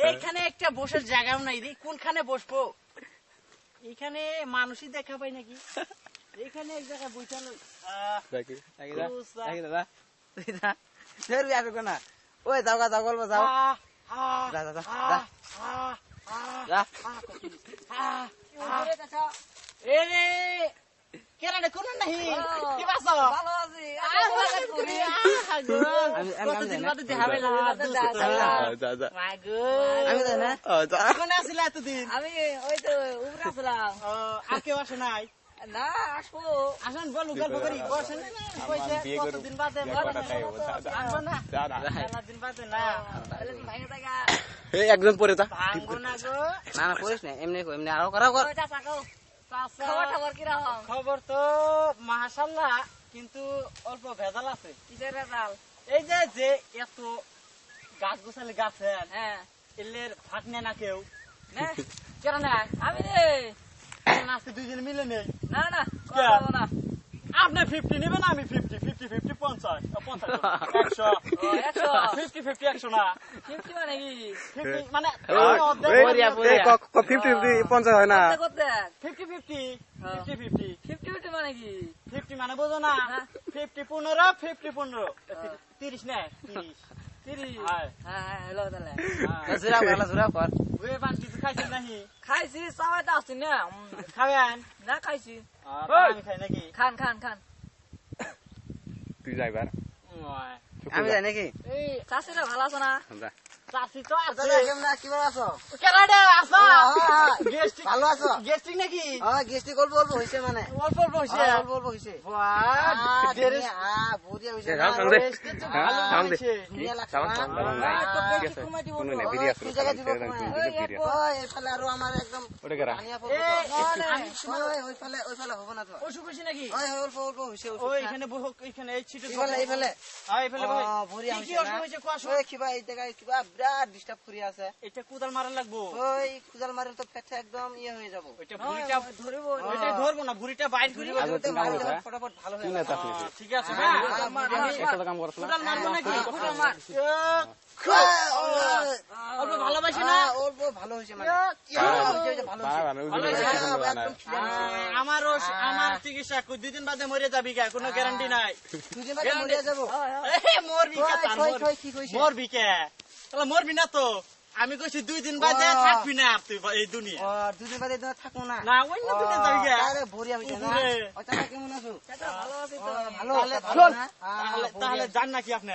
এইখানে একটা বসার জায়গাও নাই রে, কোনখানে বসবো? এখানে মানুষই দেখা পাই নাকি? এখানে এক জায়গায় বইটালো ওই যাও যাও গল্প যাও কেরাডে কোন নাহি কি বাসো ভালো আছি কতদিন বাদে দেখা পেলাম আমি যাই না কোনে আসিলা এতদিন? আমি ওই তো উপরে আসলাম আর কেউ আসে নাই? না আসবো আসেন বলু গল্প করি বসেন না কতদিন বাদে আসবো না দিন বাদে না ভাইয়া টাকা একদম পরে যা ভাঙবো না গো না না করিস না এমনি এমনি আরো করা কর চাচা কও চাচা, খবর খবর কিরকম খবর তো মাশাআল্লাহ, কিন্তু অল্প ভেজাল আছে। কিসের রেজাল এই যে যে এত গাছ গোছালি গাছেন হ্যাঁ এলের ভাগ নেয় না কেউ না কেন না? আমি রে আজকে দুইজন মিলে নেই। না না কে? করবো না আপনি 50 নেবেন, আমি 50 50 50 50 50 100 100 50 50 100 না 50 মানে কি 50 মানে পরিয়া পরিয়া 50-50 হয় না করতে 50 50 50 50 50 মানে কি 50 মানে বোঝো না? না। 50 15 50 15 30 না 30 30 হ্যাঁ হ্যাঁ হ্যালো তাহলে জুরা কর জুরা কর ওই বান কিছু খাইছেন নাহি? খাইছি সবাইটা আসছি না খাবেন? না খাইছি আমি খাই নাকি? খান খান খান তুই যাইবার ওই, আমি যাই নাকি এই চাষিরা ভালো আছে না চাষি তো আছে। কেমন কিভাবে আছো কেরাডে আসা গেস্টিক ভালো আছো গেস্টিক নাকি? গেস্টি অল্প অল্প হয়েছে মানে অল্প অল্প হইছে। অল্প অল্প হয়েছে বাহ, গেরেস বড়িয়া হয়েছে গেস্টিক তো ভালো হইছে। তুই জায়গা দিব এইফালে আরো আমার একদম পানিয়া পড়বে আমি ওই ফালে হবো না তো অসুখ হইছে নাকি? অল্প অল্প হয়েছে ওই এখানে বহু এখানে এই ছিটে এইফালে হ্যাঁ এখানে বহু ভরিয়া কি হয়েছে অসুখ হইছে কোয়া ওই কিবা এই জায়গায় কিবা বিরাট ডিস্টার্ব করি আছে এটা কুদাল মারা লাগবো। ওই কুজাল মারে তো পেটে একদম ইয়ে হয়ে যাবো ওইটা ভুঁড়িটা ধরিব ওইটা ধরবো না, ভুঁড়িটা বাইর করি। ফটাফট ভালো হয়ে যাবে ঠিক আছে হ্যাঁ কুদাল মারবো নাকি? অল্প ভালোবাসি না? অল্প ভালো হয়েছে মানে আমারও আমার চিকিৎসা 2 দিন বাদে মরে যাবি কে? কোনো গ্যারান্টি নাই। দুদিন বাদে মরিয়া যাবো মরবি কে? কি কইছে মরবি কে? তাহলে মরবি না তো? আমি কইছি 2 দিন বাদে থাকবি না আর তুই এই দুনিয়া। দুদিন বাদে থাকবো না না অন্য দুনিয়া যাবি কে? আরে ভরিয়া হয়েছে না উপরে। কেমন আছো ভালো আছি তো ভালো তাহলে ভালো চল। না? তাহলে যান নাকি আপনি?